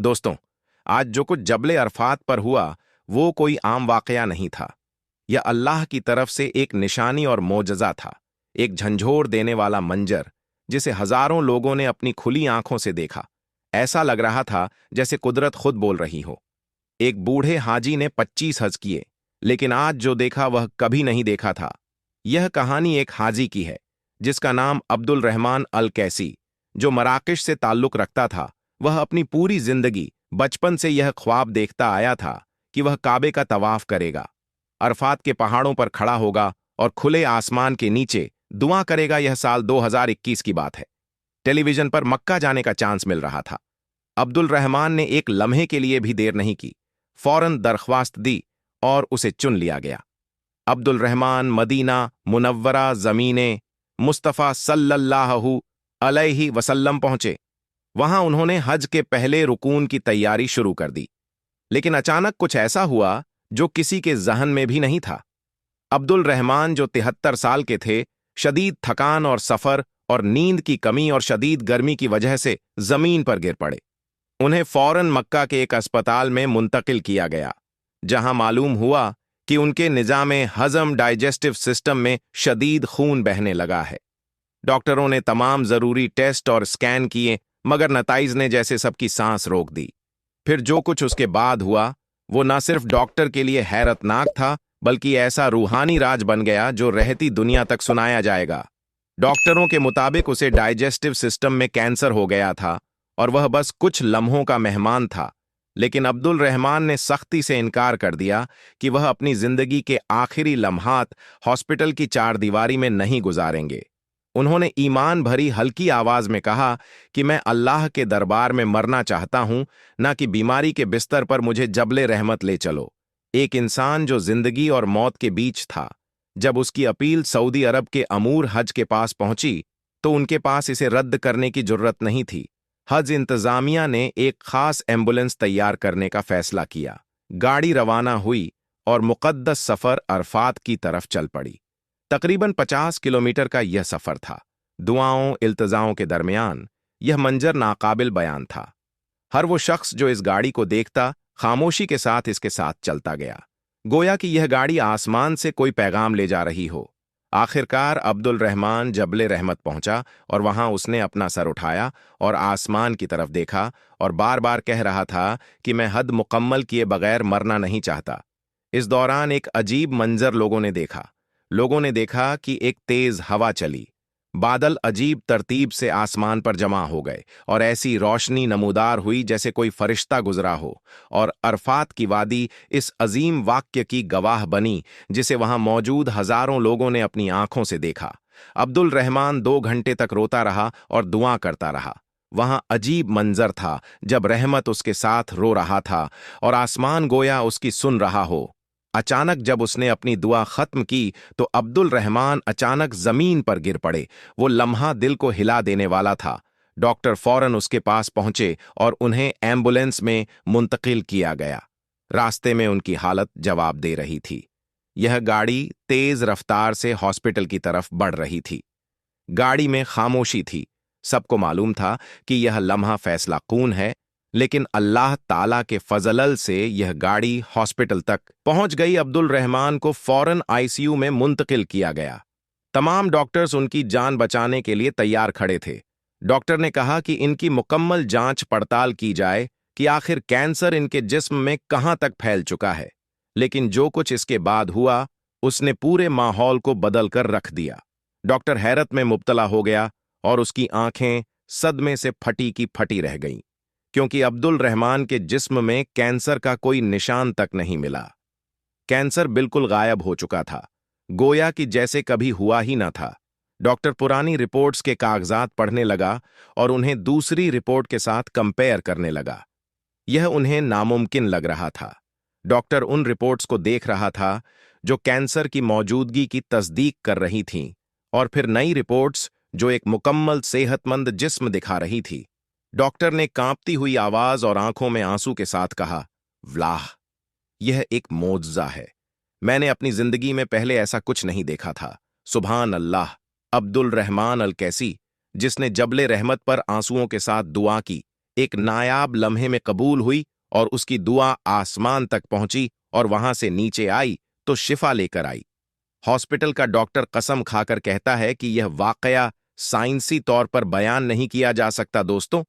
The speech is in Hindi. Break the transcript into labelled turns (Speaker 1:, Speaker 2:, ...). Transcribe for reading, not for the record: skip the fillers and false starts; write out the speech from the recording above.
Speaker 1: दोस्तों, आज जो कुछ जबले अरफात पर हुआ, वो कोई आम वाकया नहीं था। यह अल्लाह की तरफ से एक निशानी और मोजज़ा था, एक झंझोर देने वाला मंजर, जिसे हजारों लोगों ने अपनी खुली आंखों से देखा। ऐसा लग रहा था जैसे कुदरत खुद बोल रही हो। एक बूढ़े हाजी ने 25 हज किए, लेकिन आज जो देखा वह कभी नहीं देखा था। यह कहानी एक हाजी की है, जिसका नाम अब्दुल रहमान अल कैसी, जो मराकश से ताल्लुक रखता था। वह अपनी पूरी जिंदगी बचपन से यह ख्वाब देखता आया था कि वह काबे का तवाफ करेगा, अरफात के पहाड़ों पर खड़ा होगा और खुले आसमान के नीचे दुआ करेगा। यह साल 2021 की बात है। टेलीविजन पर मक्का जाने का चांस मिल रहा था। अब्दुल रहमान ने एक लम्हे के लिए भी देर नहीं की, फौरन दरख्वास्त दी और उसे चुन लिया गया। अब्दुल रहमान मदीना मुनव्वरा ज़मीने मुस्तफ़ा सल्लल्लाहु अलैहि वसल्लम पहुंचे। वहां उन्होंने हज के पहले रुकून की तैयारी शुरू कर दी, लेकिन अचानक कुछ ऐसा हुआ जो किसी के जहन में भी नहीं था। अब्दुल रहमान, जो 73 साल के थे, शदीद थकान और सफर और नींद की कमी और शदीद गर्मी की वजह से जमीन पर गिर पड़े। उन्हें फौरन मक्का के एक अस्पताल में मुंतकिल किया गया, जहां मालूम हुआ कि उनके निज़ामे हजम डाइजेस्टिव सिस्टम में शदीद खून बहने लगा है। डॉक्टरों ने तमाम जरूरी टेस्ट और स्कैन किए, मगर नताइज ने जैसे सबकी सांस रोक दी। फिर जो कुछ उसके बाद हुआ, वो न सिर्फ डॉक्टर के लिए हैरतनाक था, बल्कि ऐसा रूहानी राज बन गया जो रहती दुनिया तक सुनाया जाएगा। डॉक्टरों के मुताबिक उसे डाइजेस्टिव सिस्टम में कैंसर हो गया था और वह बस कुछ लम्हों का मेहमान था। लेकिन अब्दुल रहमान ने सख्ती से इनकार कर दिया कि वह अपनी जिंदगी के आखिरी लम्हात हॉस्पिटल की चारदीवारी में नहीं गुजारेंगे। उन्होंने ईमान भरी हल्की आवाज में कहा कि मैं अल्लाह के दरबार में मरना चाहता हूं, ना कि बीमारी के बिस्तर पर मुझे जबले रहमत ले चलो। एक इंसान जो जिंदगी और मौत के बीच था। जब उसकी अपील सऊदी अरब के अमूर हज के पास पहुंची, तो उनके पास इसे रद्द करने की जुर्रत नहीं थी। हज इंतजामिया ने एक खास एम्बुलेंस तैयार करने का फैसला किया। गाड़ी रवाना हुई और मुकद्दस सफर अरफात की तरफ चल पड़ी। तकरीबन 50 किलोमीटर का यह सफर था। दुआओं इल्तजाओं के दरमियान यह मंजर नाकाबिल बयान था। हर वो शख्स जो इस गाड़ी को देखता, खामोशी के साथ इसके साथ चलता गया, गोया कि यह गाड़ी आसमान से कोई पैगाम ले जा रही हो। आखिरकार अब्दुल रहमान जबले रहमत पहुंचा और वहां उसने अपना सर उठाया और आसमान की तरफ देखा और बार बार कह रहा था कि मैं हद मुकम्मल किए बगैर मरना नहीं चाहता। इस दौरान एक अजीब मंजर लोगों ने देखा। लोगों ने देखा कि एक तेज हवा चली, बादल अजीब तरतीब से आसमान पर जमा हो गए और ऐसी रोशनी नमूदार हुई जैसे कोई फरिश्ता गुजरा हो, और अरफात की वादी इस अजीम वाक्य की गवाह बनी जिसे वहां मौजूद हजारों लोगों ने अपनी आंखों से देखा। अब्दुल रहमान 2 घंटे तक रोता रहा और दुआ करता रहा। वहां अजीब मंजर था जब रहमत उसके साथ रो रहा था और आसमान गोया उसकी सुन रहा हो। अचानक जब उसने अपनी दुआ खत्म की, तो अब्दुल रहमान अचानक जमीन पर गिर पड़े। वो लम्हा दिल को हिला देने वाला था। डॉक्टर फौरन उसके पास पहुंचे और उन्हें एम्बुलेंस में मुंतकिल किया गया। रास्ते में उनकी हालत जवाब दे रही थी। यह गाड़ी तेज रफ्तार से हॉस्पिटल की तरफ बढ़ रही थी। गाड़ी में खामोशी थी। सबको मालूम था कि यह लम्हा फैसला कून है, लेकिन अल्लाह ताला के फजलल से यह गाड़ी हॉस्पिटल तक पहुंच गई। अब्दुल रहमान को फौरन आईसीयू में मुंतकिल किया गया। तमाम डॉक्टर्स उनकी जान बचाने के लिए तैयार खड़े थे। डॉक्टर ने कहा कि इनकी मुकम्मल जांच पड़ताल की जाए कि आखिर कैंसर इनके जिस्म में कहां तक फैल चुका है। लेकिन जो कुछ इसके बाद हुआ, उसने पूरे माहौल को बदल कर रख दिया। डॉक्टर हैरत में मुब्तला हो गया और उसकी आंखें सदमे से फटी की फटी रह गईं, क्योंकि अब्दुल रहमान के जिस्म में कैंसर का कोई निशान तक नहीं मिला। कैंसर बिल्कुल गायब हो चुका था, गोया कि जैसे कभी हुआ ही न था। डॉक्टर पुरानी रिपोर्ट्स के कागजात पढ़ने लगा और उन्हें दूसरी रिपोर्ट के साथ कंपेयर करने लगा। यह उन्हें नामुमकिन लग रहा था। डॉक्टर उन रिपोर्ट्स को देख रहा था जो कैंसर की मौजूदगी की तस्दीक कर रही थीं, और फिर नई रिपोर्ट्स जो एक मुकम्मल सेहतमंद जिस्म दिखा रही थी। डॉक्टर ने कांपती हुई आवाज और आंखों में आंसू के साथ कहा, वाह, यह एक मोजज़ा है। मैंने अपनी जिंदगी में पहले ऐसा कुछ नहीं देखा था। सुभान अल्लाह। अब्दुल रहमान अल कैसी, जिसने जबले रहमत पर आंसुओं के साथ दुआ की, एक नायाब लम्हे में कबूल हुई और उसकी दुआ आसमान तक पहुंची और वहां से नीचे आई तो शिफा लेकर आई। हॉस्पिटल का डॉक्टर कसम खाकर कहता है कि यह वाकया साइंसी तौर पर बयान नहीं किया जा सकता दोस्तों,